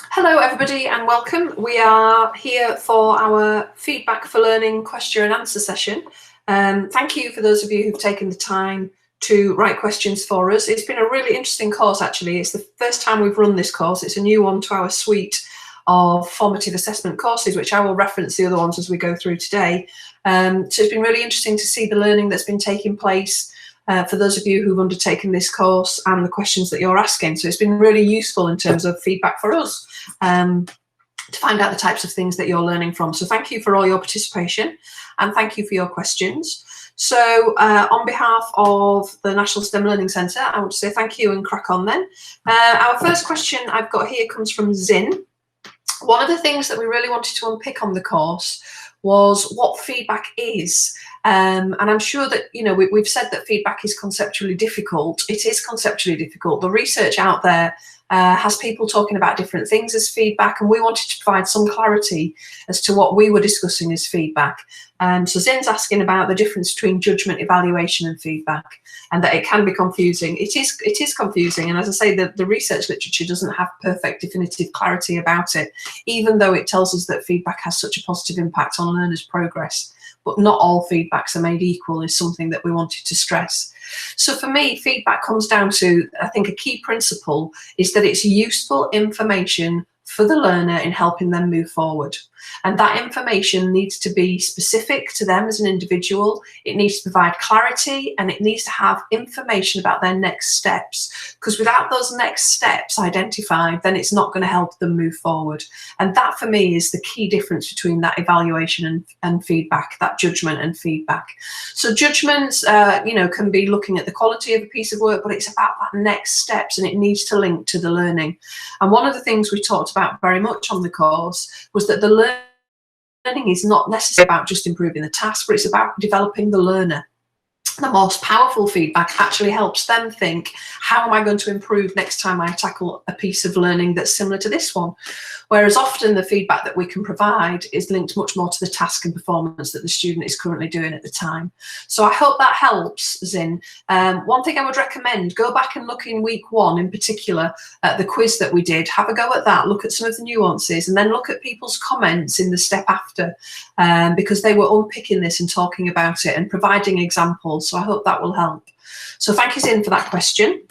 Hello everybody and welcome. We are here for our Feedback for Learning question and answer session. Thank you for those of you who've taken the time to write questions for us. It's been a really interesting course actually. It's the first time we've run this course. It's a new one to our suite of formative assessment courses, which I will reference the other ones as we go through today. So it's been really interesting to see the learning that's been taking place for those of you who've undertaken this course and the questions that you're asking. So it's been really useful in terms of feedback for us to find out the types of things that you're learning from. So thank you for all your participation and thank you for your questions. So on behalf of the National STEM Learning Centre, I want to say thank you and crack on then. Our first question I've got here comes from Zin. One of the things that we really wanted to unpick on the course was what feedback is. And I'm sure that, you know, we've said that feedback is conceptually difficult. It is conceptually difficult. The research out there has people talking about different things as feedback, and we wanted to provide some clarity as to what we were discussing as feedback. So Zin's asking about the difference between judgment, evaluation and feedback, and that it can be confusing. It is confusing, and as I say, the research literature doesn't have perfect definitive clarity about it, even though it tells us that feedback has such a positive impact on learners' progress. But not all feedbacks are made equal is something that we wanted to stress. So for me, feedback comes down to, I think a key principle is that it's useful information for the learner in helping them move forward. And that information needs to be specific to them as an individual. It needs to provide clarity and it needs to have information about their next steps. Because without those next steps identified, then it's not going to help them move forward. And that for me is the key difference between that evaluation and feedback, that judgment and feedback. So judgments, you know, can be looking at the quality of a piece of work, but it's about that next steps and it needs to link to the learning. And one of the things we talked about very much on the course was that the learning is not necessarily about just improving the task, but it's about developing the learner. The most powerful feedback actually helps them think, how am I going to improve next time I tackle a piece of learning that's similar to this one? Whereas often the feedback that we can provide is linked much more to the task and performance that the student is currently doing at the time. So I hope that helps, Zin. One thing I would recommend, go back and look in week 1 in particular at the quiz that we did, have a go at that, look at some of the nuances and then look at people's comments in the step after, because they were unpicking this and talking about it and providing examples. So I hope that will help. So thank you, Zin, for that question.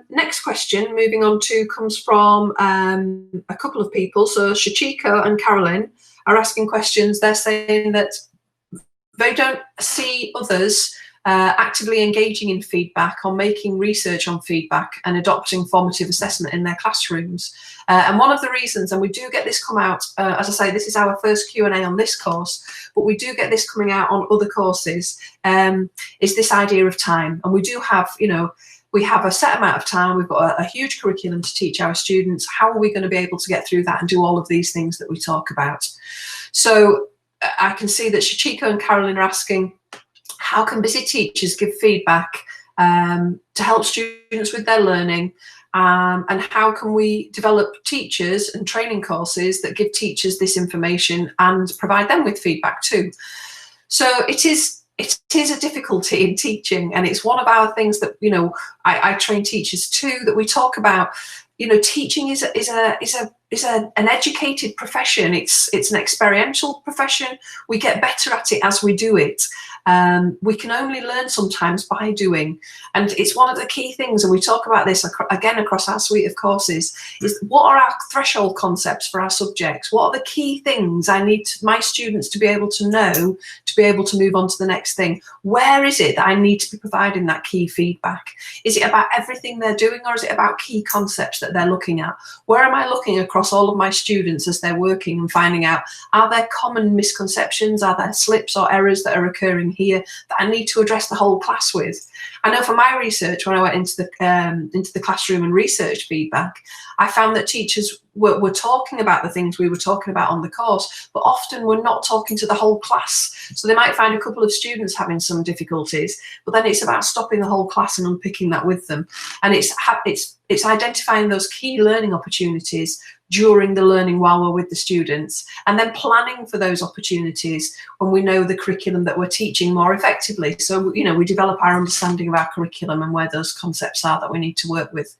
Next question, moving on to, comes from a couple of people. So Shachiko and Carolyn are asking questions. They're saying that they don't see others actively engaging in feedback or making research on feedback and adopting formative assessment in their classrooms. And one of the reasons, and we do get this come out, as I say, this is our first Q&A on this course, but we do get this coming out on other courses, is this idea of time. And we do have, you know, we have a set amount of time, we've got a huge curriculum to teach our students. How are we going to be able to get through that and do all of these things that we talk about? So I can see that Shachiko and Carolyn are asking, how can busy teachers give feedback to help students with their learning? And how can we develop teachers and training courses that give teachers this information and provide them with feedback too? So it is a difficulty in teaching, and it's one of our things that, you know, I train teachers too, that we talk about. You know, teaching is an educated profession. It's an experiential profession. We get better at it as we do it. We can only learn sometimes by doing, and it's one of the key things, and we talk about this again across our suite of courses, is what are our threshold concepts for our subjects? What are the key things I need my students to be able to know to be able to move on to the next thing? Where is it that I need to be providing that key feedback? Is it about everything they're doing, or is it about key concepts that they're looking at? Where am I looking across all of my students as they're working and finding out, are there common misconceptions, are there slips or errors that are occurring here that I need to address the whole class with? I know from my research, when I went into the classroom and researched feedback, I found that teachers were talking about the things we were talking about on the course, but often we're not talking to the whole class. So they might find a couple of students having some difficulties, but then it's about stopping the whole class and unpicking that with them. And it's identifying those key learning opportunities during the learning while we're with the students, and then planning for those opportunities when we know the curriculum that we're teaching more effectively. So, you know, we develop our understanding of our curriculum and where those concepts are that we need to work with.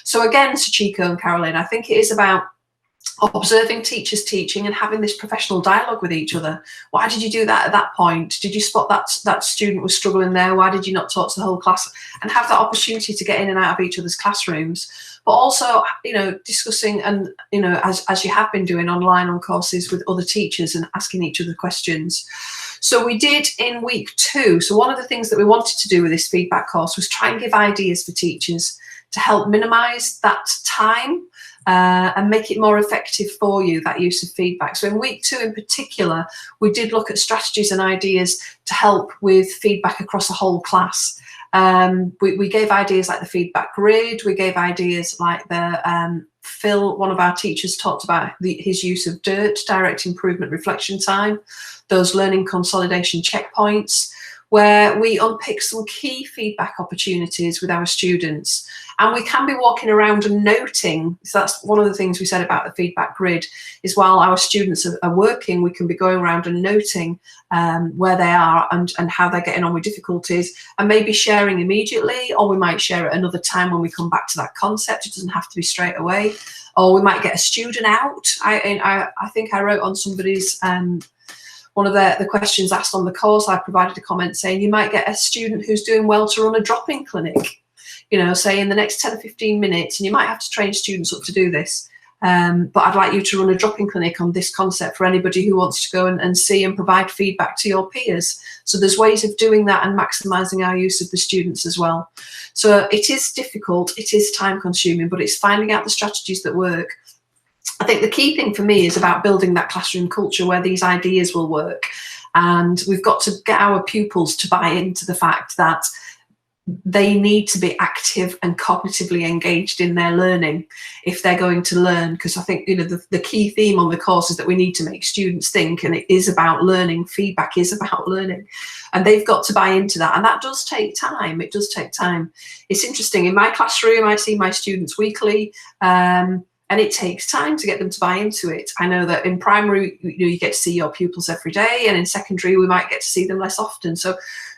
So again, Sachiko and Caroline, I think it is about observing teachers teaching and having this professional dialogue with each other. Why did you do that at that point? Did you spot that student was struggling there? Why did you not talk to the whole class? And have that opportunity to get in and out of each other's classrooms. But also, discussing and, as you have been doing online on courses with other teachers and asking each other questions. So we did in week 2. So one of the things that we wanted to do with this feedback course was try and give ideas for teachers to help minimise that time and make it more effective for you, that use of feedback. So in week 2 in particular, we did look at strategies and ideas to help with feedback across the whole class. We gave ideas like the feedback grid. We gave ideas like the Phil, one of our teachers, talked about his use of DIRT, direct improvement reflection time, those learning consolidation checkpoints, where we unpick some key feedback opportunities with our students. And we can be walking around and noting. So that's one of the things we said about the feedback grid, is while our students are working, we can be going around and noting where they are and how they're getting on with difficulties, and maybe sharing immediately, or we might share at another time when we come back to that concept. It doesn't have to be straight away. Or we might get a student out. I think I wrote on somebody's one of the questions asked on the course, I provided a comment saying you might get a student who's doing well to run a drop-in clinic, say in the next 10 or 15 minutes, and you might have to train students up to do this. But I'd like you to run a drop-in clinic on this concept for anybody who wants to go and see and provide feedback to your peers. So there's ways of doing that and maximising our use of the students as well. So it is difficult, it is time consuming, but it's finding out the strategies that work. I think the key thing for me is about building that classroom culture where these ideas will work. And we've got to get our pupils to buy into the fact that they need to be active and cognitively engaged in their learning if they're going to learn. Because I think, the key theme on the course is that we need to make students think, and it is about learning. Feedback is about learning. And they've got to buy into that. And that does take time. It does take time. It's interesting. In my classroom, I see my students weekly. And it takes time to get them to buy into it. I know that in primary, you get to see your pupils every day, and in secondary, we might get to see them less often. So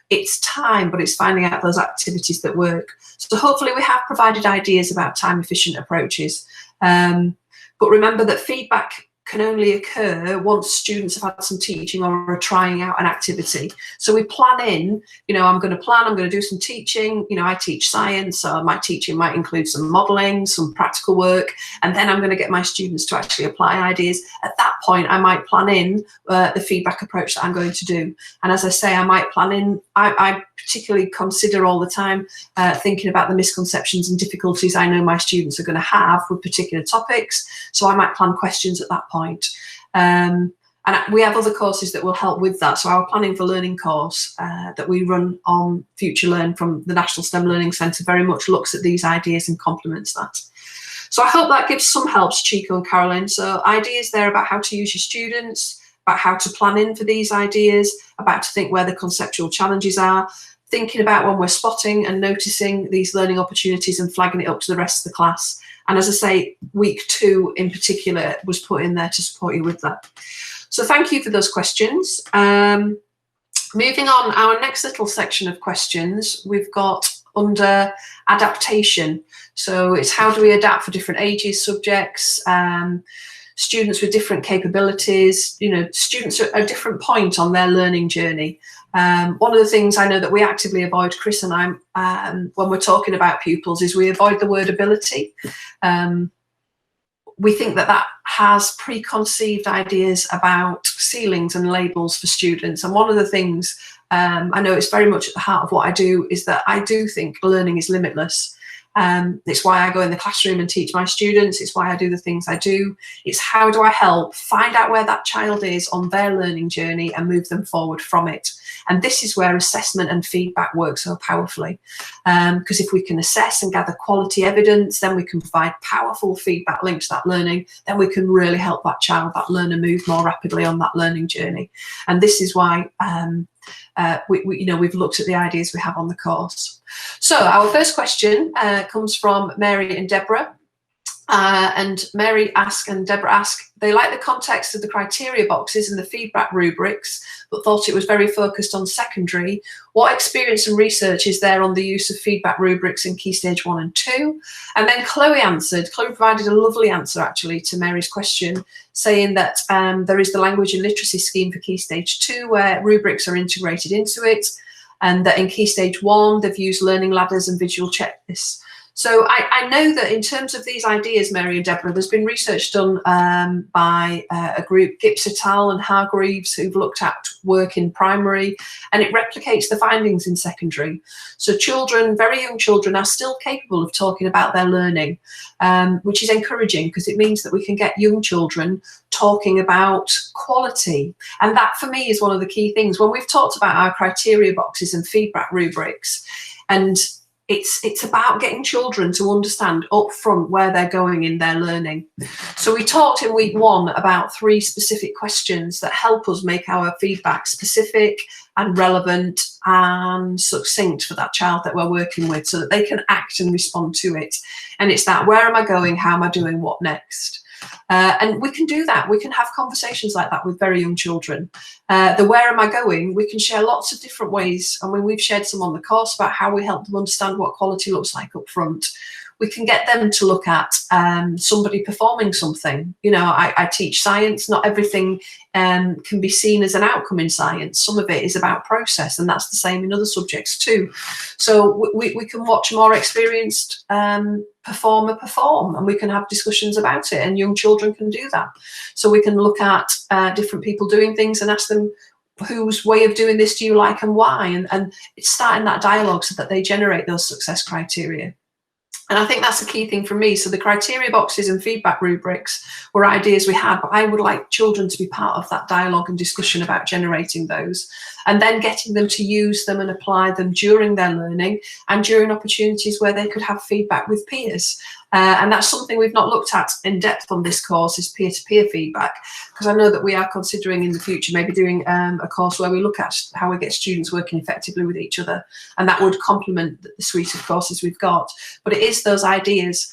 it's time, but it's finding out those activities that work. So hopefully we have provided ideas about time-efficient approaches. But remember that feedback can only occur once students have had some teaching or are trying out an activity. So we plan in, I'm going to do some teaching. I teach science, so my teaching might include some modelling, some practical work, and then I'm going to get my students to actually apply ideas. At that point, I might plan in the feedback approach that I'm going to do. And as I say, I might plan in, I particularly consider all the time thinking about the misconceptions and difficulties I know my students are going to have with particular topics. So I might plan questions at that point. And we have other courses that will help with that. So our Planning for Learning course that we run on Future Learn from the National STEM Learning Centre very much looks at these ideas and complements that. So I hope that gives some help to Chico and Carolyn. So ideas there about how to use your students, about how to plan in for these ideas, about to think where the conceptual challenges are, thinking about when we're spotting and noticing these learning opportunities and flagging it up to the rest of the class. And as I say, week 2 in particular was put in there to support you with that. So thank you for those questions. Moving on, our next little section of questions, we've got under adaptation. So it's how do we adapt for different ages, subjects, students with different capabilities, students at a different point on their learning journey. One of the things I know that we actively avoid, Chris and I, when we're talking about pupils, is we avoid the word ability. We think that has preconceived ideas about ceilings and labels for students. And one of the things I know it's very much at the heart of what I do is that I do think learning is limitless. It's why I go in the classroom and teach my students. It's why I do the things I do. It's how do I help find out where that child is on their learning journey and move them forward from it. And this is where assessment and feedback work so powerfully. Because if we can assess and gather quality evidence, then we can provide powerful feedback linked to that learning. Then we can really help that child, that learner, move more rapidly on that learning journey. And this is why we've looked at the ideas we have on the course. So our first question comes from Mary and Deborah. And Mary asked and Deborah asked, they like the context of the criteria boxes and the feedback rubrics, but thought it was very focused on secondary. What experience and research is there on the use of feedback rubrics in Key Stage 1 and 2? And then Chloe answered. Chloe provided a lovely answer, actually, to Mary's question, saying that there is the language and literacy scheme for Key Stage 2, where rubrics are integrated into it, and that in Key Stage 1, they've used learning ladders and visual checklists. So I know that in terms of these ideas, Mary and Deborah, there's been research done by a group, Gibbs et al. And Hargreaves, who've looked at work in primary, and it replicates the findings in secondary. So children, very young children, are still capable of talking about their learning, which is encouraging because it means that we can get young children talking about quality. And that, for me, is one of the key things. When we've talked about our criteria boxes and feedback rubrics, and it's about getting children to understand up front where they're going in their learning. So we talked in week 1 about 3 specific questions that help us make our feedback specific and relevant and succinct for that child that we're working with, so that they can act and respond to it. And it's that, where am I going? How am I doing? What next? And we can do that. We can have conversations like that with very young children. The where am I going? We can share lots of different ways. I mean, we've shared some on the course about how we help them understand what quality looks like up front. We can get them to look at somebody performing something. You know, I teach science. Not everything can be seen as an outcome in science. Some of it is about process, and that's the same in other subjects too. So we can watch a more experienced performer perform, and we can have discussions about it, and young children can do that. So we can look at different people doing things and ask them, whose way of doing this do you like and why? And it's starting that dialogue so that they generate those success criteria. And I think that's a key thing for me. So the criteria boxes and feedback rubrics were ideas we had, but I would like children to be part of that dialogue and discussion about generating those, and then getting them to use them and apply them during their learning and during opportunities where they could have feedback with peers. And that's something we've not looked at in depth on this course, is peer-to-peer feedback, because I know that we are considering in the future maybe doing a course where we look at how we get students working effectively with each other, and that would complement the suite of courses we've got. But it is those ideas.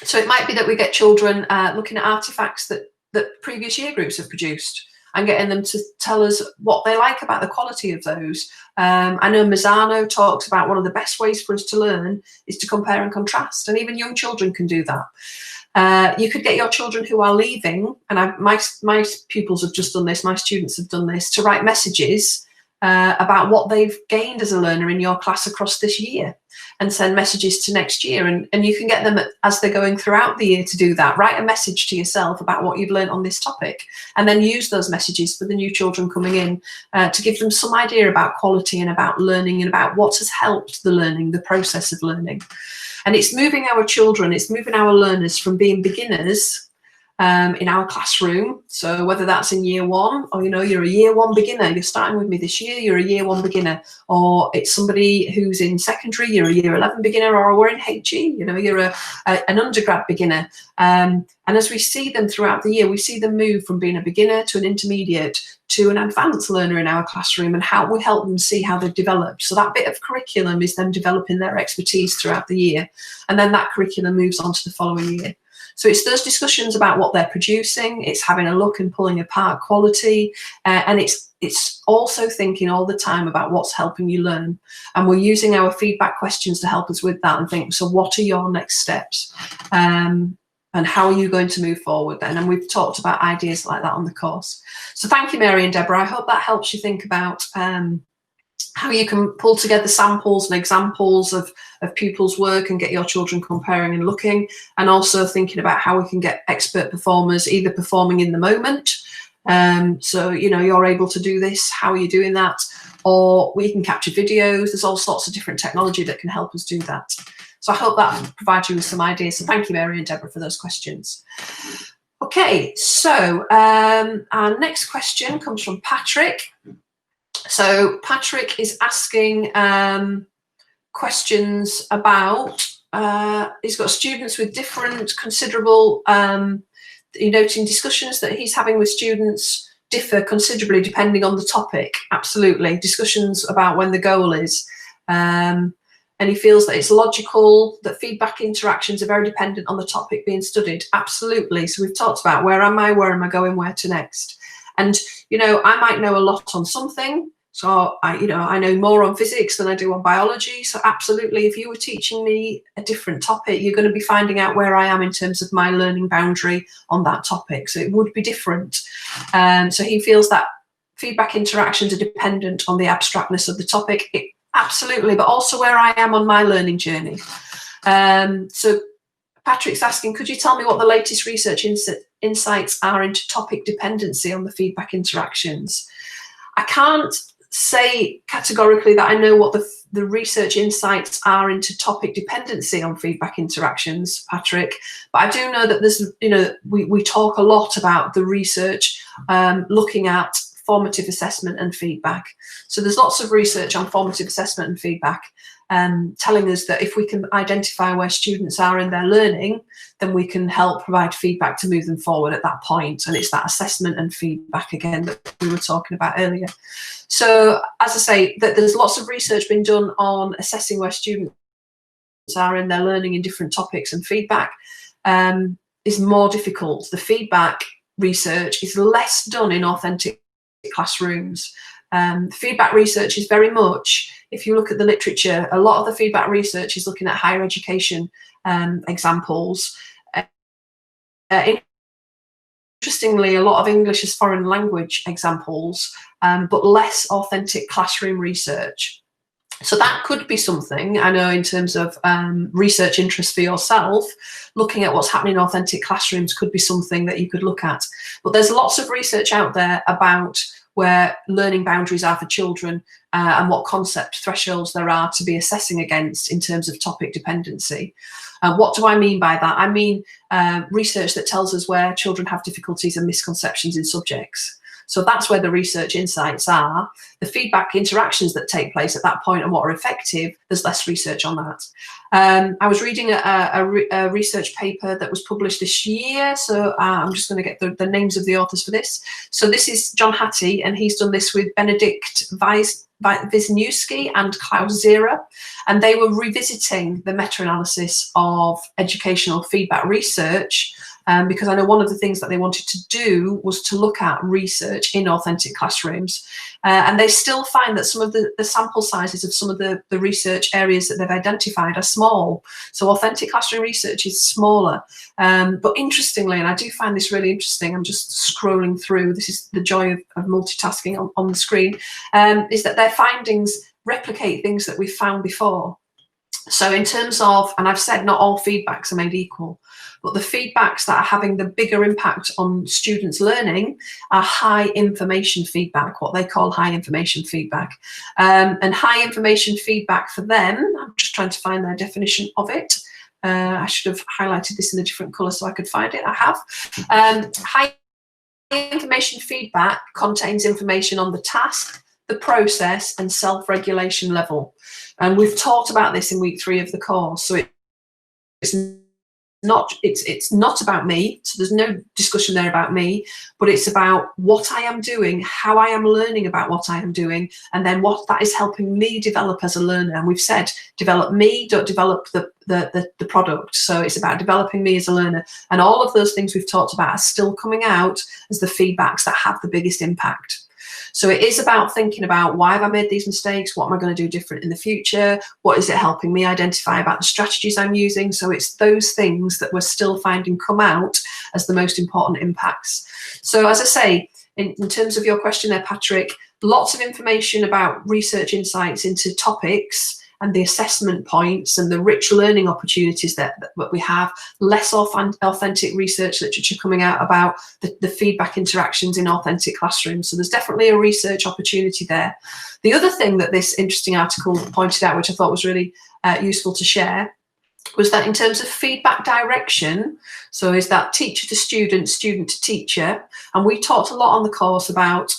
So it might be that we get children looking at artifacts that previous year groups have produced, and getting them to tell us what they like about the quality of those. I know Mazzano talks about one of the best ways for us to learn is to compare and contrast, and even young children can do that. You could get your children who are leaving, and my pupils have just done this, my students have done this, to write messages about what they've gained as a learner in your class across this year, and send messages to next year. And you can get them as they're going throughout the year to do that. Write a message to yourself about what you've learned on this topic, and then use those messages for the new children coming in to give them some idea about quality and about learning and about what has helped the learning, the process of learning. And it's moving our children, it's moving our learners from being beginners in our classroom. So whether that's in year 1, or you're a year 1 beginner, you're starting with me this year, you're a year 1 beginner, or it's somebody who's in secondary, you're a year 11 beginner, or we're in HE, you're an undergrad beginner. And as we see them throughout the year, we see them move from being a beginner to an intermediate to an advanced learner in our classroom, and how we help them see how they've developed. So that bit of curriculum is them developing their expertise throughout the year, and then that curriculum moves on to the following year. So it's those discussions about what they're producing, it's having a look and pulling apart quality, and it's also thinking all the time about what's helping you learn. And we're using our feedback questions to help us with that, and think, so what are your next steps? And how are you going to move forward then? And we've talked about ideas like that on the course. So thank you, Mary and Deborah. I hope that helps you think about how you can pull together samples and examples of pupils' work and get your children comparing and looking, and also thinking about how we can get expert performers either performing in the moment. So, you're able to do this, how are you doing that? Or we can capture videos. There's all sorts of different technology that can help us do that. So I hope that provides you with some ideas. So thank you, Mary and Deborah, for those questions. Okay, so our next question comes from Patrick. So Patrick is asking questions about, he's got students with different considerable, noting discussions that he's having with students differ considerably depending on the topic. Absolutely. Discussions about when the goal is. and he feels that it's logical that feedback interactions are very dependent on the topic being studied. Absolutely. So we've talked about where am I going, where to next. And, you know, I might know a lot on something. So I know more on physics than I do on biology. So absolutely, if you were teaching me a different topic, you're going to be finding out where I am in terms of my learning boundary on that topic. So it would be different. So he feels that feedback interactions are dependent on the abstractness of the topic. Absolutely, but also where I am on my learning journey. So Patrick's asking, could you tell me what the latest research insights are into topic dependency on the feedback interactions? I can't say categorically that I know what the research insights are into topic dependency on feedback interactions, Patrick, but I do know that there's, you know, we talk a lot about the research looking at formative assessment and feedback. So there's lots of research on formative assessment and feedback telling us that if we can identify where students are in their learning, then we can help provide feedback to move them forward at that point. And it's that assessment and feedback again that we were talking about earlier. So as I say, that there's lots of research being done on assessing where students are in their learning in different topics, and feedback is more difficult. The feedback research is less done in authentic classrooms. Feedback research is very much, if you look at the literature, a lot of the feedback research is looking at higher education examples. Interestingly, a lot of English as foreign language examples, but less authentic classroom research. So that could be something, I know, in terms of research interest for yourself, looking at what's happening in authentic classrooms could be something that you could look at. But there's lots of research out there about where learning boundaries are for children and what concept thresholds there are to be assessing against in terms of topic dependency. What do I mean by that? I mean research that tells us where children have difficulties and misconceptions in subjects. So that's where the research insights are. The feedback interactions that take place at that point and what are effective, there's less research on that. I was reading a research paper that was published this year, so I'm just going to get the names of the authors for this. So this is John Hattie, and he's done this with Benedikt Wisniewski and Klaus Zierer, and they were revisiting the meta-analysis of educational feedback research, because I know one of the things that they wanted to do was to look at research in authentic classrooms, and they still find that some of the sample sizes of some of the research areas that they've identified are small. So authentic classroom research is smaller, but interestingly, and I do find this really interesting, I'm just scrolling through, this is the joy of multitasking on the screen, is that their findings replicate things that we've found before. So in terms of, and I've said not all feedbacks are made equal, but the feedbacks that are having the bigger impact on students' learning are high information feedback, what they call high information feedback. And high information feedback for them, I'm just trying to find their definition of it. I should have highlighted this in a different colour so I could find it. I have. High information feedback contains information on the task, the process, and self-regulation level. And we've talked about this in week 3 of the course. So it's not about me, so there's no discussion there about me, but it's about what I am doing, how I am learning about what I am doing, and then what that is helping me develop as a learner. And we've said, develop me, don't develop the product. So it's about developing me as a learner. And all of those things we've talked about are still coming out as the feedbacks that have the biggest impact. So it is about thinking about, why have I made these mistakes? What am I going to do different in the future? What is it helping me identify about the strategies I'm using? So it's those things that we're still finding come out as the most important impacts. So as I say, in terms of your question there, Patrick, lots of information about research insights into topics and the assessment points and the rich learning opportunities that we have, less authentic research literature coming out about the feedback interactions in authentic classrooms. So there's definitely a research opportunity there. The other thing that this interesting article pointed out, which I thought was really useful to share, was that in terms of feedback direction, so is that teacher to student, student to teacher, and we talked a lot on the course about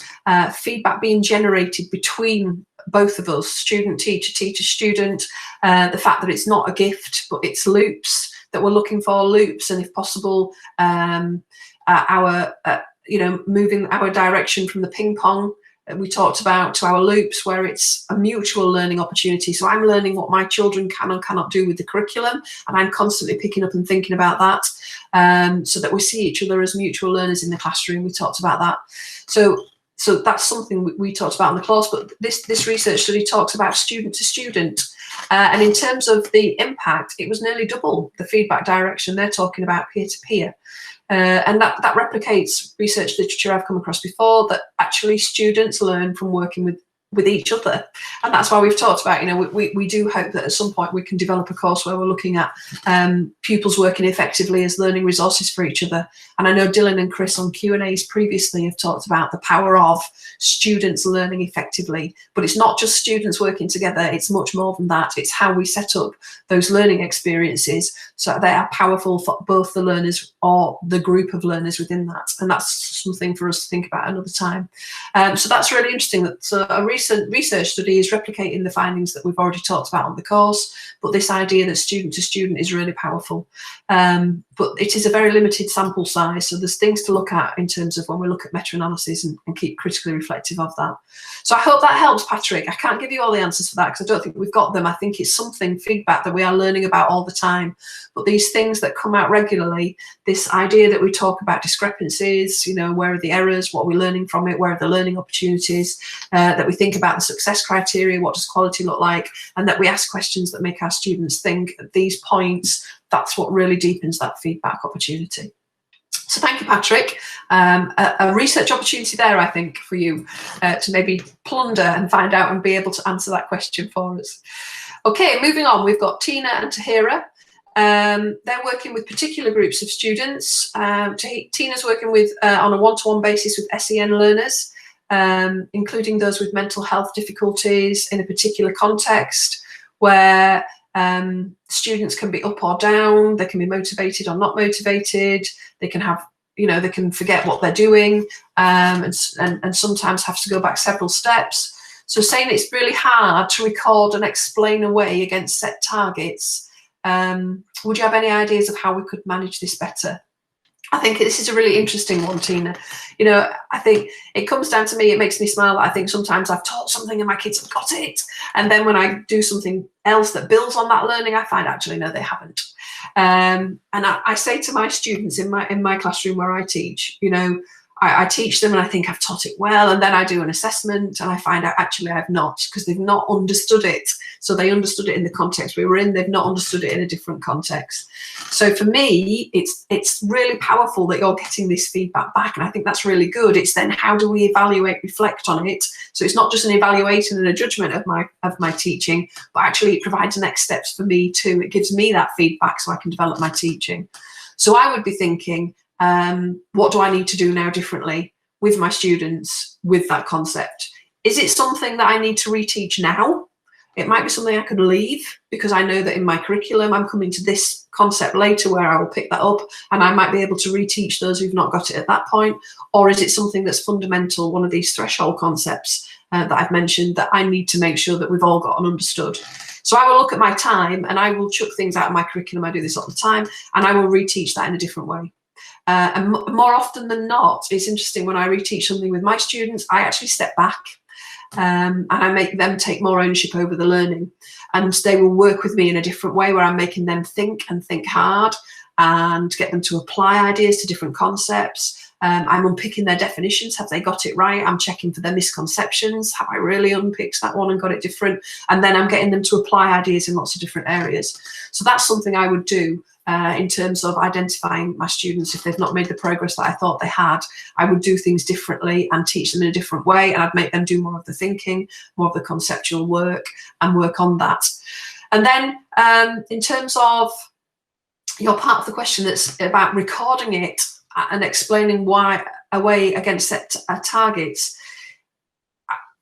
feedback being generated between both of us, student, teacher, teacher, student, the fact that it's not a gift, but it's loops, that we're looking for loops, and if possible, moving our direction from the ping pong we talked about to our loops, where it's a mutual learning opportunity. So I'm learning what my children can and cannot do with the curriculum, and I'm constantly picking up and thinking about that, so that we see each other as mutual learners in the classroom. We talked about that. So that's something we talked about in the course, but this research study talks about student to student. And in terms of the impact, it was nearly double the feedback direction. They're talking about peer to peer. And that replicates research literature I've come across before, that actually students learn from working with each other. And that's why we've talked about, we do hope that at some point we can develop a course where we're looking at pupils working effectively as learning resources for each other. And I know Dylan and Chris on Q&As previously have talked about the power of students learning effectively, but it's not just students working together, it's much more than that. It's how we set up those learning experiences so they are powerful for both the learners or the group of learners within that. And that's something for us to think about another time. So that's really interesting. That a recent research study is replicating the findings that we've already talked about on the course, but this idea that student to student is really powerful. But it is a very limited sample size, so there's things to look at in terms of when we look at meta-analysis and keep critically reflective of that. So I hope that helps, Patrick. I can't give you all the answers for that because I don't think we've got them. I think it's feedback that we are learning about all the time. But these things that come out regularly, this idea that we talk about discrepancies, where are the errors, what are we learning from it, where are the learning opportunities, that we think about the success criteria, what does quality look like, and that we ask questions that make our students think at these points. That's what really deepens that feedback opportunity. So thank you, Patrick. A research opportunity there, I think, for you to maybe plunder and find out and be able to answer that question for us. Okay, moving on, we've got Tina and Tahira. They're working with particular groups of students. Tina's working with on a one-to-one basis with SEN learners, including those with mental health difficulties in a particular context where students can be up or down, they can be motivated or not motivated, they can have, they can forget what they're doing, and sometimes have to go back several steps. So saying it's really hard to record and explain away against set targets, would you have any ideas of how we could manage this better? I think this is a really interesting one, Tina. I think it comes down to me, it makes me smile. I think sometimes I've taught something and my kids have got it. And then when I do something else that builds on that learning, I find actually, no, they haven't. And I say to my students in my classroom where I teach, I teach them and I think I've taught it well, and then I do an assessment and I find out actually I've not, because they've not understood it. So they understood it in the context we were in, they've not understood it in a different context. So for me, it's really powerful that you're getting this feedback back, and I think that's really good. It's then how do we evaluate, reflect on it? So it's not just an evaluation and a judgment of my teaching, but actually it provides next steps for me too. It gives me that feedback so I can develop my teaching. So I would be thinking, what do I need to do now differently with my students with that concept? Is it something that I need to reteach now? It might be something I could leave because I know that in my curriculum I'm coming to this concept later where I will pick that up and I might be able to reteach those who've not got it at that point. Or is it something that's fundamental, one of these threshold concepts that I've mentioned, that I need to make sure that we've all got and understood? So I will look at my time and I will chuck things out of my curriculum. I do this all the time, and I will reteach that in a different way. And more often than not, it's interesting, when I reteach something with my students, I actually step back and I make them take more ownership over the learning, and they will work with me in a different way where I'm making them think and think hard and get them to apply ideas to different concepts. I'm unpicking their definitions. Have they got it right? I'm checking for their misconceptions. Have I really unpicked that one and got it different? And then I'm getting them to apply ideas in lots of different areas. So that's something I would do in terms of identifying my students. If they've not made the progress that I thought they had, I would do things differently and teach them in a different way, and I'd make them do more of the thinking, more of the conceptual work, and work on that. And then in terms of your part of the question that's about recording it and explaining why away against set targets,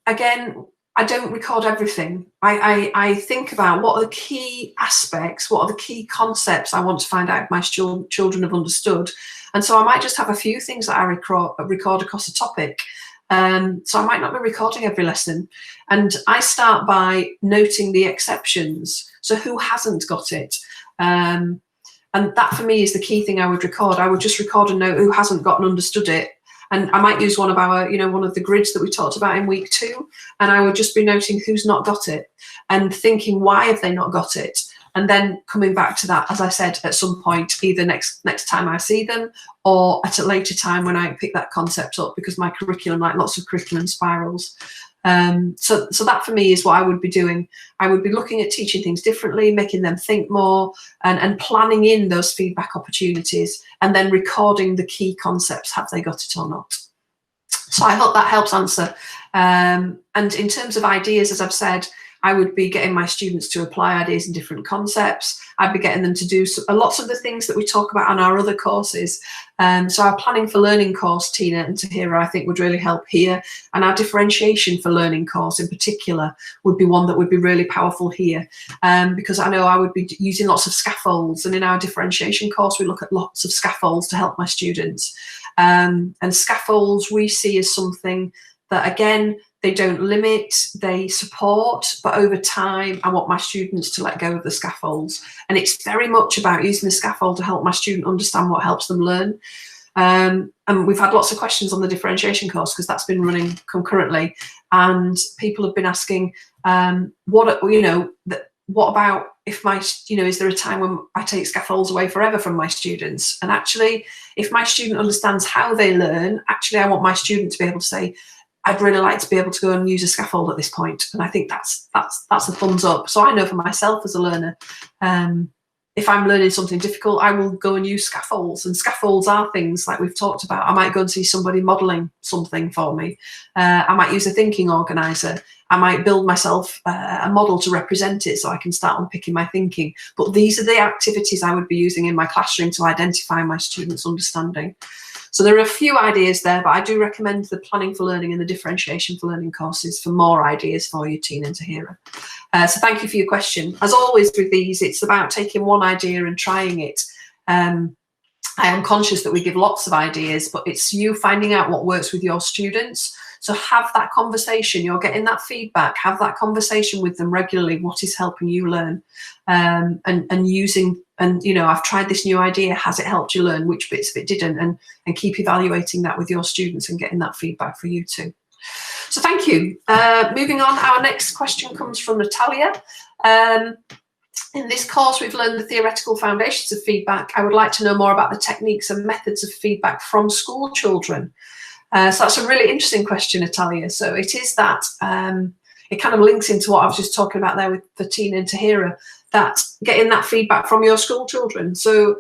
again, I don't record everything. I think about what are the key aspects, what are the key concepts I want to find out if my children have understood. And so I might just have a few things that I record across a topic. So I might not be recording every lesson. And I start by noting the exceptions. So who hasn't got it? And that for me is the key thing I would record. I would just record a note who hasn't got and understood it. And I might use one of our, one of the grids that we talked about in week 2, and I would just be noting who's not got it and thinking, why have they not got it? And then coming back to that, as I said, at some point, either next time I see them or at a later time when I pick that concept up, because my curriculum, like lots of curriculum spirals. So that for me is what I would be doing. I would be looking at teaching things differently, making them think more, and planning in those feedback opportunities, and then recording the key concepts, have they got it or not. So I hope that helps answer. And in terms of ideas, as I've said, I would be getting my students to apply ideas in different concepts. I'd be getting them to do lots of the things that we talk about on our other courses. So our Planning for Learning course, Tina and Tahira, I think would really help here. And our Differentiation for Learning course in particular would be one that would be really powerful here. Because I know I would be using lots of scaffolds. And in our Differentiation course, we look at lots of scaffolds to help my students. And scaffolds we see as something that, again, they don't limit, they support, but over time, I want my students to let go of the scaffolds. And it's very much about using the scaffold to help my student understand what helps them learn. And we've had lots of questions on the differentiation course because that's been running concurrently. And people have been asking, what about if my, is there a time when I take scaffolds away forever from my students? And actually, if my student understands how they learn, actually, I want my student to be able to say, I'd really like to be able to go and use a scaffold at this point. And I think that's a thumbs up. So I know for myself as a learner, if I'm learning something difficult, I will go and use scaffolds. And scaffolds are things like we've talked about. I might go and see somebody modelling something for me. I might use a thinking organiser. I might build myself a model to represent it so I can start unpicking my thinking. But these are the activities I would be using in my classroom to identify my students' understanding. So there are a few ideas there, but I do recommend the Planning for Learning and the Differentiation for Learning courses for more ideas for you, Tina and Tahira. So thank you for your question. As always with these, it's about taking one idea and trying it. I am conscious that we give lots of ideas, but it's you finding out what works with your students. So have that conversation. You're getting that feedback. Have that conversation with them regularly. What is helping you learn? And using, and I've tried this new idea. Has it helped you learn? Which bits of it didn't? And keep evaluating that with your students and getting that feedback for you too. So thank you. Moving on, our next question comes from Natalia. In this course, we've learned the theoretical foundations of feedback. I would like to know more about the techniques and methods of feedback from school children. So that's a really interesting question, Natalia. So it is that, it kind of links into what I was just talking about there for Tina and Tahira, that getting that feedback from your school children. So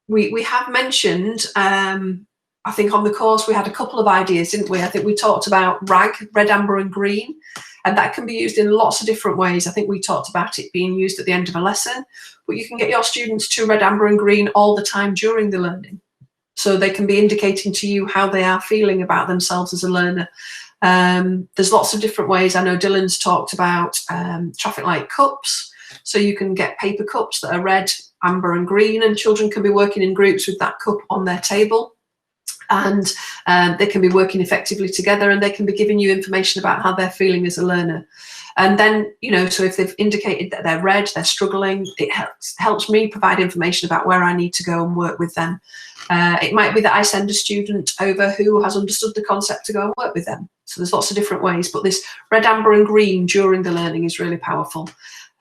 we have mentioned, I think on the course we had a couple of ideas, didn't we? I think we talked about RAG, red, amber and green, and that can be used in lots of different ways. I think we talked about it being used at the end of a lesson, but you can get your students to red, amber and green all the time during the learning. So they can be indicating to you how they are feeling about themselves as a learner. There's lots of different ways. I know Dylan's talked about traffic light cups. So you can get paper cups that are red, amber and green, and children can be working in groups with that cup on their table. And they can be working effectively together, and they can be giving you information about how they're feeling as a learner. And then, so if they've indicated that they're red, they're struggling, it helps me provide information about where I need to go and work with them. It might be that I send a student over who has understood the concept to go and work with them. So there's lots of different ways, but this red, amber and green during the learning is really powerful.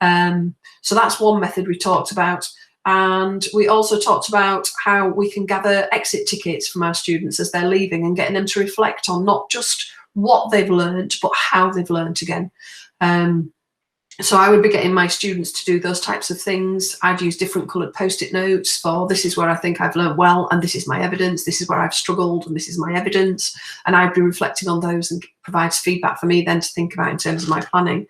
So that's one method we talked about. And we also talked about how we can gather exit tickets from our students as they're leaving and getting them to reflect on not just what they've learned, but how they've learned again. So I would be getting my students to do those types of things. I'd use different coloured post-it notes for this is where I think I've learned well, and this is my evidence, this is where I've struggled, and this is my evidence. And I'd be reflecting on those and provides feedback for me then to think about in terms of my planning.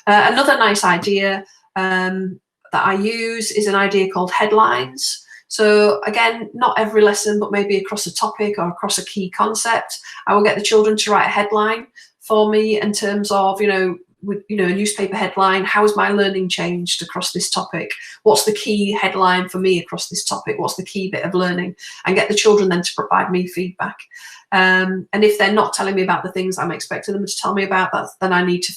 Another nice idea that I use is an idea called headlines. So again, not every lesson, but maybe across a topic or across a key concept, I will get the children to write a headline for me in terms of, a newspaper headline. How has my learning changed across this topic? What's the key headline for me across this topic? What's the key bit of learning? And get the children then to provide me feedback. And if they're not telling me about the things I'm expecting them to tell me about, then I need to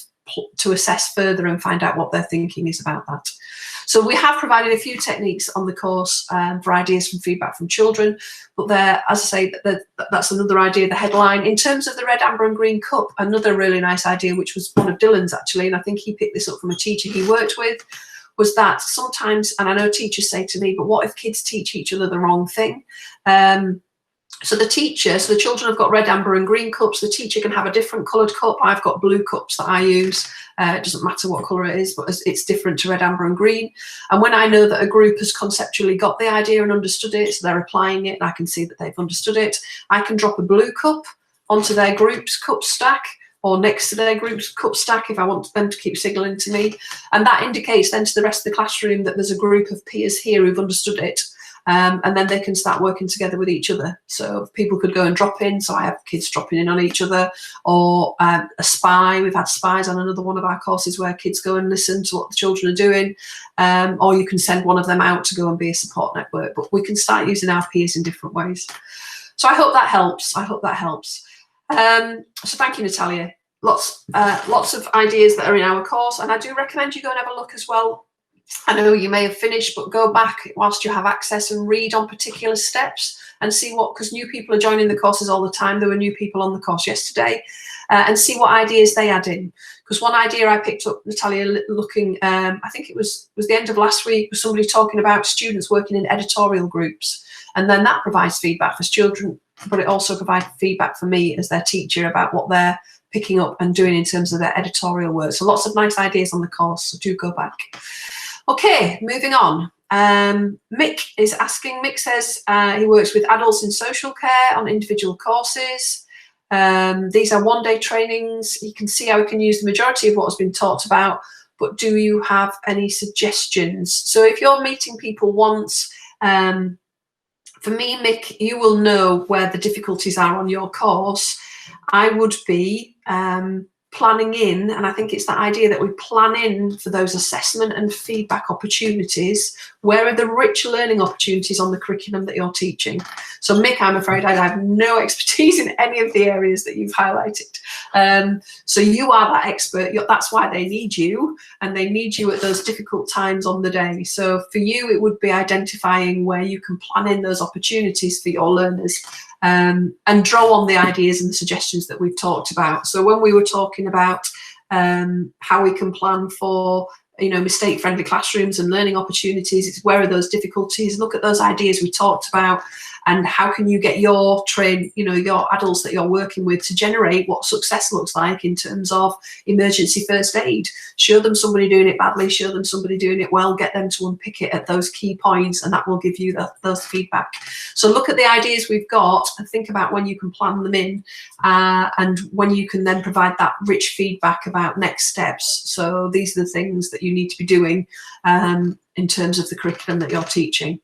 to assess further and find out what their thinking is about that. So we have provided a few techniques on the course for ideas from feedback from children, but there, as I say, that's another idea, the headline. In terms of the red, amber and green cup, another really nice idea, which was one of Dylan's actually, and I think he picked this up from a teacher he worked with, was that sometimes, and I know teachers say to me, but what if kids teach each other the wrong thing? So the children have got red, amber and green cups. The teacher can have a different coloured cup. I've got blue cups that I use. It doesn't matter what colour it is, but it's different to red, amber and green. And when I know that a group has conceptually got the idea and understood it, so they're applying it, and I can see that they've understood it, I can drop a blue cup onto their group's cup stack or next to their group's cup stack if I want them to keep signalling to me. And that indicates then to the rest of the classroom that there's a group of peers here who've understood it. And then they can start working together with each other. So people could go and drop in. So I have kids dropping in on each other, or a spy. We've had spies on another one of our courses where kids go and listen to what the children are doing. Or you can send one of them out to go and be a support network. But we can start using our peers in different ways. So I hope that helps. I hope that helps. So thank you, Natalia. Lots of ideas that are in our course. And I do recommend you go and have a look as well. I know you may have finished, but go back whilst you have access and read on particular steps and see what, because new people are joining the courses all the time. There were new people on the course yesterday, and see what ideas they add in. Because one idea I picked up, Natalia, looking, I think it was the end of last week, was somebody talking about students working in editorial groups. And then that provides feedback for children, but it also provides feedback for me as their teacher about what they're picking up and doing in terms of their editorial work. So lots of nice ideas on the course, so do go back. Okay, moving on. Mick is asking, Mick says he works with adults in social care on individual courses. These are one-day trainings. You can see how we can use the majority of what has been talked about, but do you have any suggestions? So if you're meeting people once, for me, Mick, you will know where the difficulties are on your course. I would be planning in, and I think it's that idea that we plan in for those assessment and feedback opportunities. Where are the rich learning opportunities on the curriculum that you're teaching? So Mick, I'm afraid I have no expertise in any of the areas that you've highlighted. So you are that expert. That's why they need you, and they need you at those difficult times on the day. So for you, it would be identifying where you can plan in those opportunities for your learners. And draw on the ideas and the suggestions that we've talked about. So when we were talking about how we can plan for, mistake-friendly classrooms and learning opportunities, it's where are those difficulties? Look at those ideas we talked about, and how can you get your your adults that you're working with to generate what success looks like in terms of emergency first aid. Show them somebody doing it badly, show them somebody doing it well, get them to unpick it at those key points, and that will give you those feedback. So look at the ideas we've got and think about when you can plan them in, and when you can then provide that rich feedback about next steps. So these are the things that you need to be doing in terms of the curriculum that you're teaching.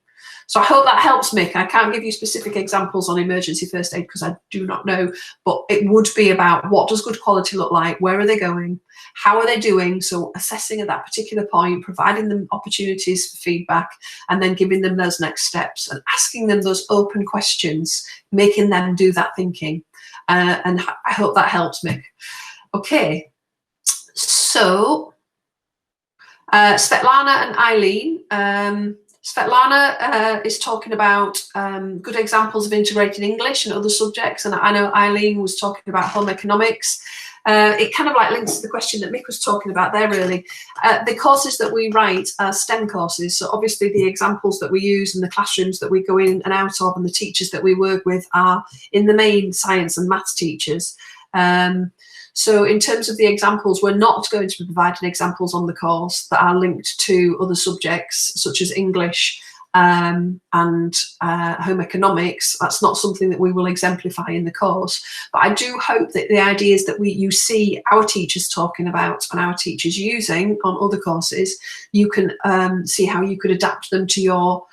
So I hope that helps, Mick. I can't give you specific examples on emergency first aid because I do not know, but it would be about what does good quality look like, where are they going, how are they doing? So assessing at that particular point, providing them opportunities for feedback, and then giving them those next steps and asking them those open questions, making them do that thinking. And I hope that helps, Mick. Okay, so Svetlana and Eileen. Svetlana is talking about good examples of integrated English and other subjects, and I know Eileen was talking about home economics. It kind of like links to the question that Mick was talking about there, really. The courses that we write are STEM courses, so obviously the examples that we use and the classrooms that we go in and out of and the teachers that we work with are in the main science and maths teachers. So in terms of the examples, we're not going to be providing examples on the course that are linked to other subjects such as English and home economics. That's not something that we will exemplify in the course. But I do hope that the ideas that you see our teachers talking about and our teachers using on other courses, you can see how you could adapt them to your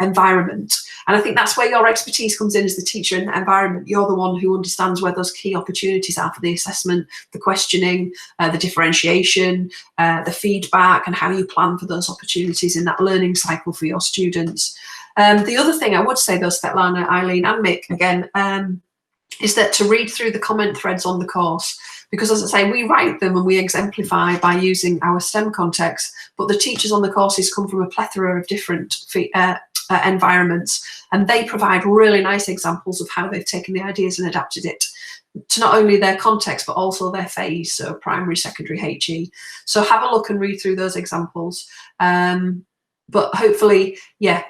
environment. And I think that's where your expertise comes in as the teacher in that environment. You're the one who understands where those key opportunities are for the assessment, the questioning, the differentiation, the feedback, and how you plan for those opportunities in that learning cycle for your students. The other thing I would say though, Svetlana, Eileen and Mick, again, is that to read through the comment threads on the course, because, as I say, we write them and we exemplify by using our STEM context, but the teachers on the courses come from a plethora of different environments, and they provide really nice examples of how they've taken the ideas and adapted it to not only their context but also their phase, so primary, secondary, HE. So have a look and read through those examples. But hopefully, yeah,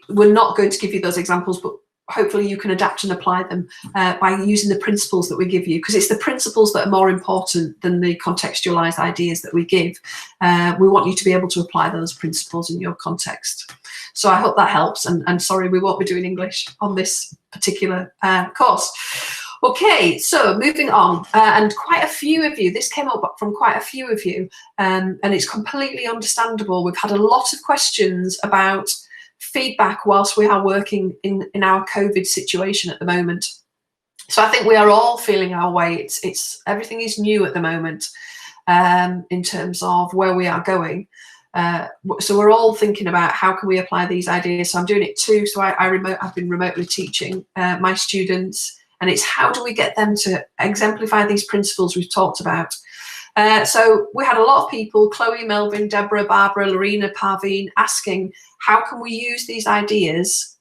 we're not going to give you those examples, but hopefully you can adapt and apply them by using the principles that we give you, because it's the principles that are more important than the contextualized ideas that we give. We want you to be able to apply those principles in your context. So I hope that helps, and sorry, we won't be doing English on this particular course. Okay, so moving on, and quite a few of you, this came up from quite a few of you, and it's completely understandable. We've had a lot of questions about feedback whilst we are working in our COVID situation at the moment. So I think we are all feeling our way. It's everything is new at the moment in terms of where we are going. So we're all thinking about how can we apply these ideas. So I'm doing it too. So I've been remotely teaching my students, and it's how do we get them to exemplify these principles we've talked about. So we had a lot of people, Chloe, Melvin, Deborah, Barbara, Lorena, Parveen, asking how can we use these ideas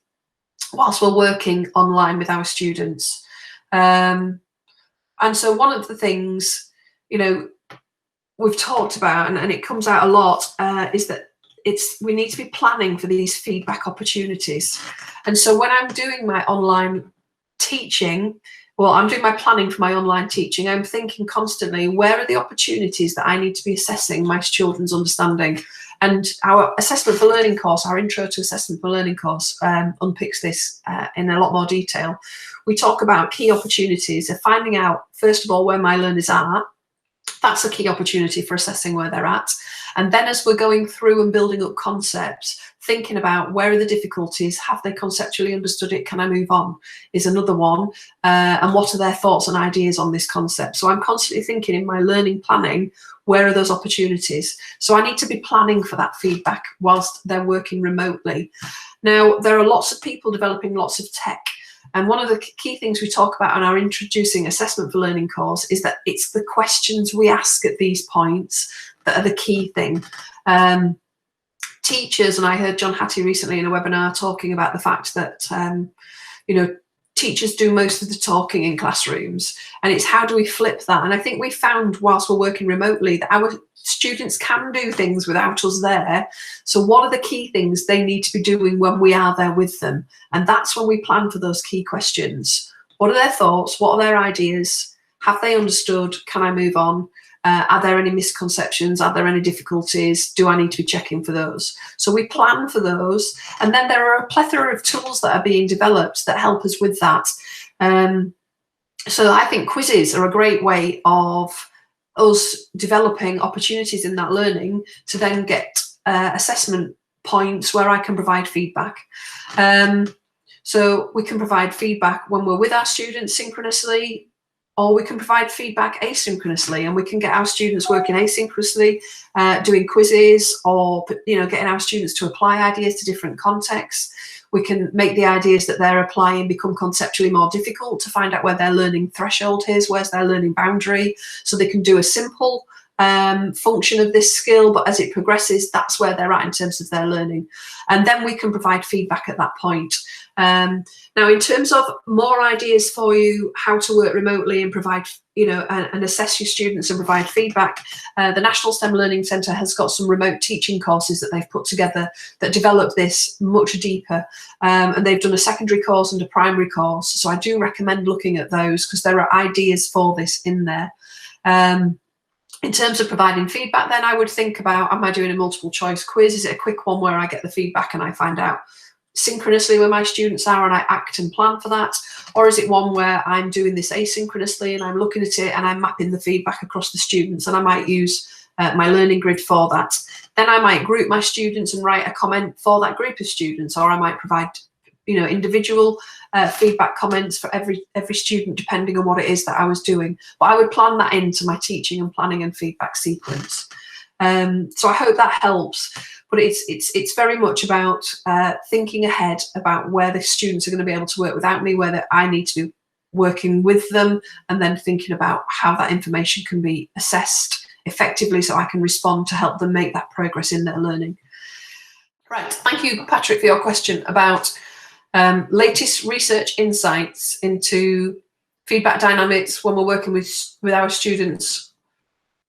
whilst we're working online with our students. And so one of the things, you know, we've talked about, and it comes out a lot, is that we need to be planning for these feedback opportunities. And so when I'm doing my online teaching, well, I'm doing my planning for my online teaching, I'm thinking constantly, where are the opportunities that I need to be assessing my children's understanding? And our Assessment for Learning course, our Intro to Assessment for Learning course, unpicks this in a lot more detail. We talk about key opportunities of finding out, first of all, where my learners are. That's a key opportunity for assessing where they're at. And then as we're going through and building up concepts, thinking about where are the difficulties, have they conceptually understood it, can I move on, is another one, and what are their thoughts and ideas on this concept. So I'm constantly thinking in my learning planning, where are those opportunities? So I need to be planning for that feedback whilst they're working remotely. Now, there are lots of people developing lots of tech. And one of the key things we talk about on our Introducing Assessment for Learning course is that it's the questions we ask at these points that are the key thing. Teachers, and I heard John Hattie recently in a webinar talking about the fact that, you know, teachers do most of the talking in classrooms, and it's how do we flip that? And I think we found whilst we're working remotely that our students can do things without us there. So what are the key things they need to be doing when we are there with them? And that's when we plan for those key questions. What are their thoughts? What are their ideas? Have they understood? Can I move on? Are there any misconceptions? Are there any difficulties? Do I need to be checking for those? So we plan for those. And then there are a plethora of tools that are being developed that help us with that. So I think quizzes are a great way of us developing opportunities in that learning to then get assessment points where I can provide feedback. So we can provide feedback when we're with our students synchronously, or we can provide feedback asynchronously, and we can get our students working asynchronously, doing quizzes, or getting our students to apply ideas to different contexts. We can make the ideas that they're applying become conceptually more difficult to find out where their learning threshold is, where's their learning boundary, so they can do a simple function of this skill, but as it progresses, that's where they're at in terms of their learning. And then we can provide feedback at that point. Now, in terms of more ideas for you how to work remotely and provide, and assess your students and provide feedback, the National STEM Learning Centre has got some remote teaching courses that they've put together that develop this much deeper. And they've done a secondary course and a primary course. So I do recommend looking at those because there are ideas for this in there. In terms of providing feedback, then I would think about, am I doing a multiple choice quiz? Is it a quick one where I get the feedback and I find out synchronously where my students are and I act and plan for that? Or is it one where I'm doing this asynchronously and I'm looking at it and I'm mapping the feedback across the students, and I might use my learning grid for that? Then I might group my students and write a comment for that group of students, or I might provide individual feedback comments for every student depending on what it is that I was doing. But I would plan that into my teaching and planning and feedback sequence. So I hope that helps. But it's very much about thinking ahead about where the students are going to be able to work without me, where I need to be working with them, and then thinking about how that information can be assessed effectively so I can respond to help them make that progress in their learning. Right, thank you, Patrick, for your question about latest research insights into feedback dynamics when we're working with our students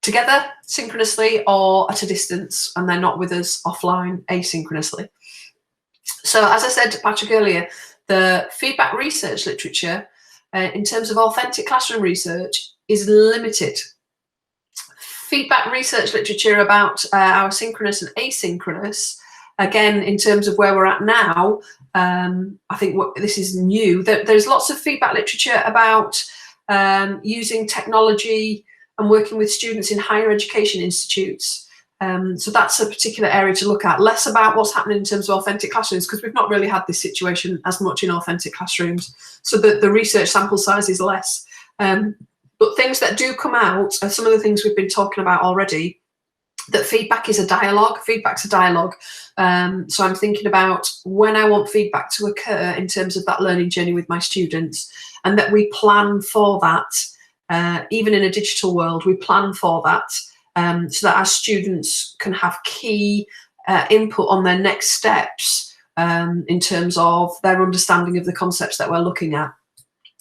together synchronously or at a distance and they're not with us offline asynchronously. So as I said to Patrick earlier, the feedback research literature in terms of authentic classroom research is limited. Feedback research literature about our synchronous and asynchronous, again, in terms of where we're at now, I think this is new. There's lots of feedback literature about using technology and working with students in higher education institutes. So that's a particular area to look at. Less about what's happening in terms of authentic classrooms, because we've not really had this situation as much in authentic classrooms. So the research sample size is less. But things that do come out are some of the things we've been talking about already, that feedback is a dialogue. Feedback's a dialogue. So I'm thinking about when I want feedback to occur in terms of that learning journey with my students, and that we plan for that. Even in a digital world, we plan for that so that our students can have key input on their next steps in terms of their understanding of the concepts that we're looking at.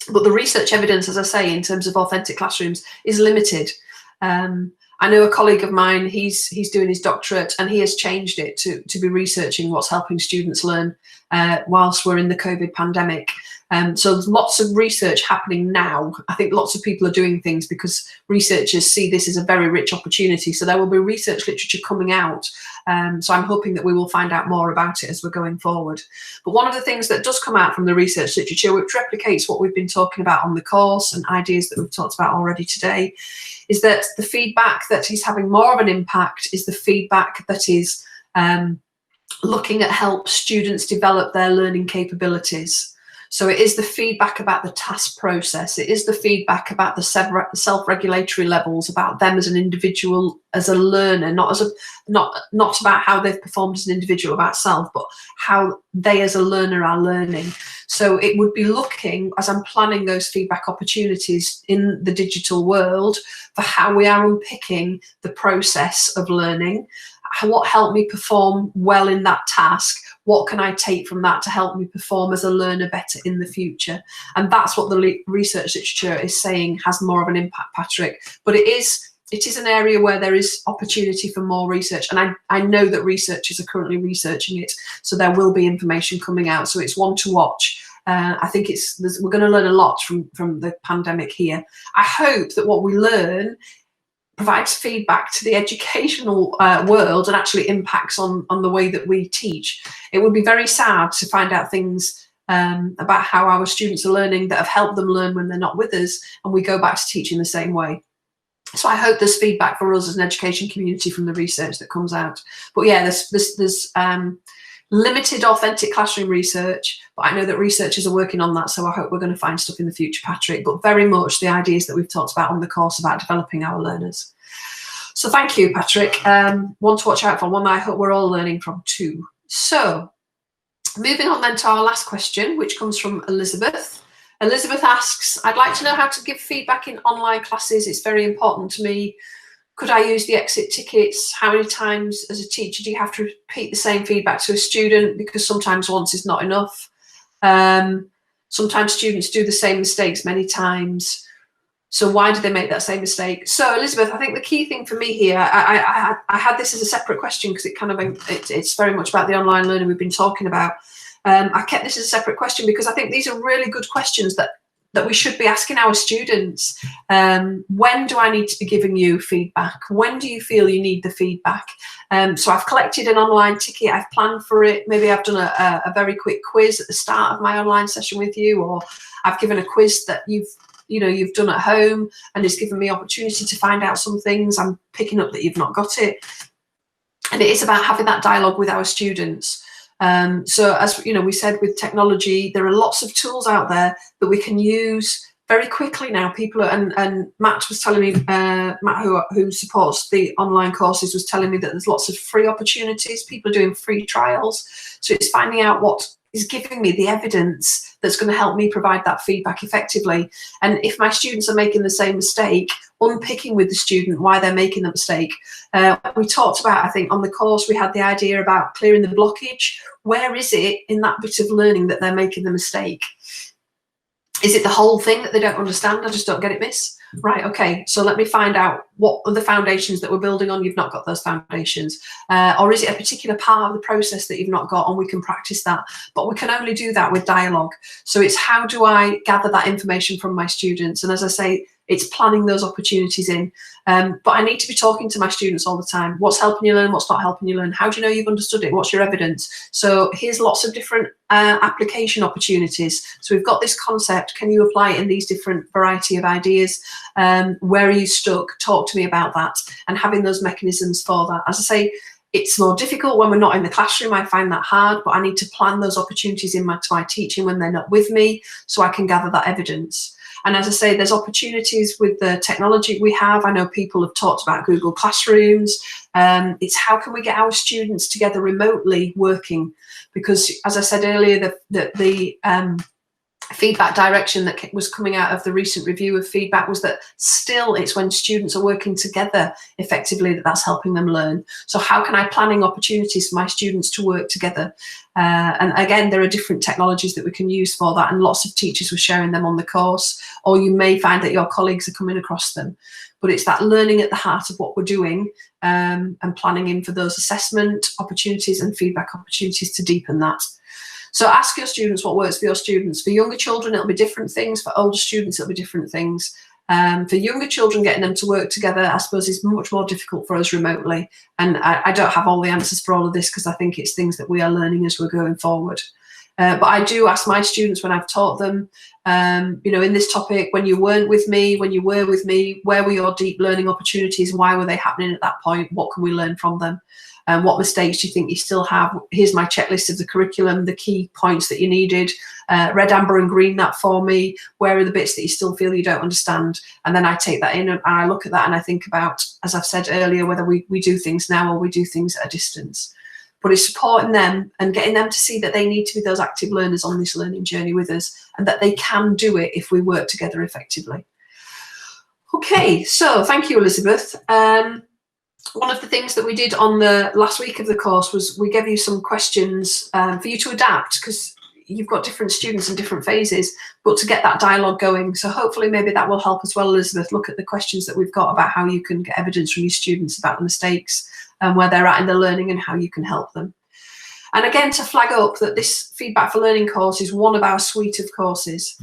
But the research evidence, as I say, in terms of authentic classrooms is limited. I know a colleague of mine, he's doing his doctorate, and he has changed it to be researching what's helping students learn whilst we're in the COVID pandemic. So there's lots of research happening now. I think lots of people are doing things because researchers see this as a very rich opportunity. So there will be research literature coming out. So I'm hoping that we will find out more about it as we're going forward. But one of the things that does come out from the research literature, which replicates what we've been talking about on the course and ideas that we've talked about already today, is that the feedback that is having more of an impact is the feedback that is looking at help students develop their learning capabilities. So it is the feedback about the task process. It is the feedback about the self-regulatory levels, about them as an individual, as a learner, not about how they've performed as an individual about self, but how they as a learner are learning. So it would be looking, as I'm planning those feedback opportunities in the digital world, for how we are unpicking the process of learning, what helped me perform well in that task, what can I take from that to help me perform as a learner better in the future. And that's what the research literature is saying has more of an impact, Patrick. But it is an area where there is opportunity for more research, and I know that researchers are currently researching it, so there will be information coming out. So it's one to watch. I think we're going to learn a lot from the pandemic here. I hope that what we learn provides feedback to the educational world and actually impacts on the way that we teach. It would be very sad to find out things about how our students are learning that have helped them learn when they're not with us, and we go back to teaching the same way. So I hope there's feedback for us as an education community from the research that comes out. But yeah, there's limited authentic classroom research, but I know that researchers are working on that, so I hope we're going to find stuff in the future, Patrick, but very much the ideas that we've talked about on the course about developing our learners. So thank you, Patrick. One to watch out for, one that I hope we're all learning from too. So moving on then to our last question, which comes from Elizabeth. Elizabeth asks, I'd like to know how to give feedback in online classes. It's very important to me. Could I use the exit tickets? How many times as a teacher do you have to repeat the same feedback to a student? Because sometimes once is not enough. Sometimes students do the same mistakes many times. So why do they make that same mistake? So Elizabeth, I think the key thing for me here, I had this as a separate question because it's very much about the online learning we've been talking about. I kept this as a separate question because I think these are really good questions that we should be asking our students. When do I need to be giving you feedback? When do you feel you need the feedback? So I've collected an online ticket, I've planned for it. Maybe I've done a very quick quiz at the start of my online session with you, or I've given a quiz that you've done at home and it's given me opportunity to find out some things. I'm picking up that you've not got it. And it is about having that dialogue with our students. So as we said, with technology, there are lots of tools out there that we can use very quickly now. People are, and Matt was telling me, Matt who supports the online courses was telling me that there's lots of free opportunities. People are doing free trials. So it's finding out what is giving me the evidence that's going to help me provide that feedback effectively. And if my students are making the same mistake, unpicking with the student why they're making the mistake. We talked about, I think on the course, we had the idea about clearing the blockage. Where is it in that bit of learning that they're making the mistake? Is it the whole thing that they don't understand? I just don't get it, miss. Right, okay, so let me find out what are the foundations that we're building on. You've not got those foundations. Or is it a particular part of the process that you've not got, and we can practice that? But we can only do that with dialogue. So it's how do I gather that information from my students? And as I say, it's planning those opportunities in. But I need to be talking to my students all the time. What's helping you learn? What's not helping you learn? How do you know you've understood it? What's your evidence? So here's lots of different application opportunities. So we've got this concept. Can you apply it in these different variety of ideas? Where are you stuck? Talk to me about that. And having those mechanisms for that. As I say, it's more difficult when we're not in the classroom. I find that hard, but I need to plan those opportunities in my teaching when they're not with me, so I can gather that evidence. And as I say, there's opportunities with the technology we have. I know people have talked about Google Classrooms. It's how can we get our students together remotely working? Because as I said earlier, the feedback direction that was coming out of the recent review of feedback was that still it's when students are working together effectively that's helping them learn. So how can I planning opportunities for my students to work together? And again, there are different technologies that we can use for that, and lots of teachers were sharing them on the course, or you may find that your colleagues are coming across them. But it's that learning at the heart of what we're doing, and planning in for those assessment opportunities and feedback opportunities to deepen that. So ask your students what works for your students. For younger children, it'll be different things. For older students, it'll be different things. For younger children, getting them to work together, I suppose, is much more difficult for us remotely. And I don't have all the answers for all of this, because I think it's things that we are learning as we're going forward. But I do ask my students when I've taught them, you know, in this topic, when you weren't with me, when you were with me, where were your deep learning opportunities? Why were they happening at that point? What can we learn from them? And what mistakes do you think you still have? Here's my checklist of the curriculum, the key points that you needed. Red, amber and green that for me. Where are the bits that you still feel you don't understand? And then I take that in and I look at that and I think about, as I've said earlier, whether we do things now or we do things at a distance. But it's supporting them and getting them to see that they need to be those active learners on this learning journey with us, and that they can do it if we work together effectively. Okay, so thank you, Elizabeth. One of the things that we did on the last week of the course was we gave you some questions for you to adapt, because you've got different students in different phases, but to get that dialogue going. So hopefully maybe that will help as well, Elizabeth, look at the questions that we've got about how you can get evidence from your students about the mistakes and where they're at in their learning and how you can help them. And again, to flag up that this Feedback for Learning course is one of our suite of courses.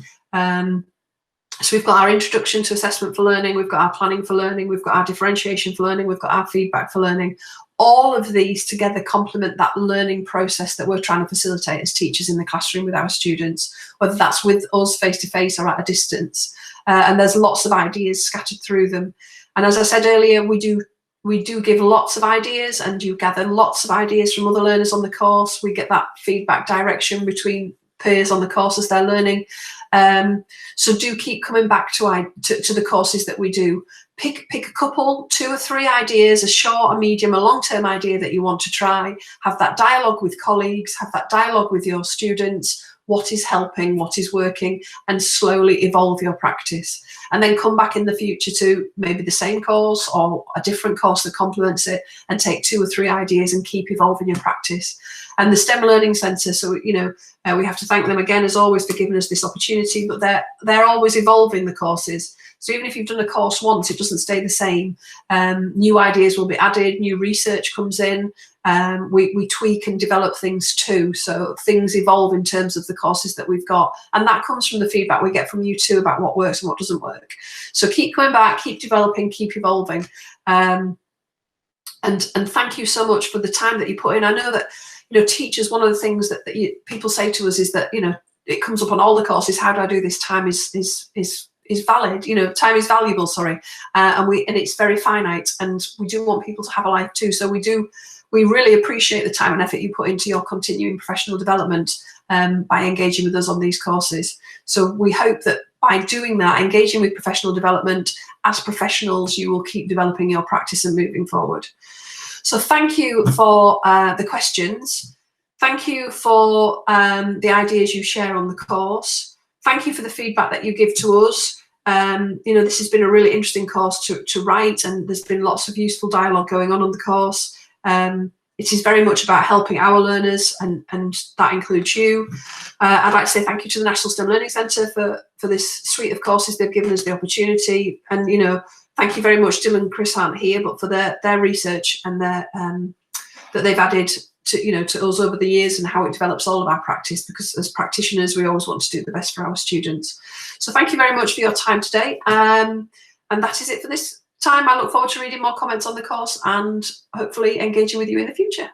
So we've got our Introduction to Assessment for Learning, we've got our Planning for Learning, we've got our Differentiation for Learning, we've got our Feedback for Learning. All of these together complement that learning process that we're trying to facilitate as teachers in the classroom with our students, whether that's with us face-to-face or at a distance. And there's lots of ideas scattered through them. And as I said earlier, we do give lots of ideas, and you gather lots of ideas from other learners on the course. We get that feedback direction between peers on the course as they're learning. So do keep coming back to the courses that we do. Pick a couple, 2 or 3 ideas, a short, a medium, a long-term idea that you want to try. Have that dialogue with colleagues, have that dialogue with your students. What is helping, what is working, and slowly evolve your practice. And then come back in the future to maybe the same course or a different course that complements it, and take 2 or 3 ideas and keep evolving your practice. And the STEM Learning Centre, so we have to thank them again as always for giving us this opportunity, but they're always evolving the courses. So even if you've done a course once, it doesn't stay the same. New ideas will be added, new research comes in. We tweak and develop things too, so things evolve in terms of the courses that we've got, and that comes from the feedback we get from you too about what works and what doesn't work. So keep coming back, keep developing, keep evolving, and thank you so much for the time that you put in. I know that teachers, one of the things that people say to us is that it comes up on all the courses. How do I do this? Time is valid, time is valuable, sorry, and it's very finite, and we do want people to have a life too. So we really appreciate the time and effort you put into your continuing professional development by engaging with us on these courses. So we hope that by doing that, engaging with professional development as professionals, you will keep developing your practice and moving forward. So thank you for the questions. Thank you for the ideas you share on the course. Thank you for the feedback that you give to us. You know, this has been a really interesting course to write, and there's been lots of useful dialogue going on the course. It is very much about helping our learners, and that includes you. I'd like to say thank you to the National STEM Learning Centre for this suite of courses they've given us the opportunity. And, you know, thank you very much. Dylan and Chris aren't here, but for their research and their that they've added to, you know, to us over the years, and how it develops all of our practice, because as practitioners we always want to do the best for our students. So thank you very much for your time today, and that is it for this time. I look forward to reading more comments on the course and hopefully engaging with you in the future.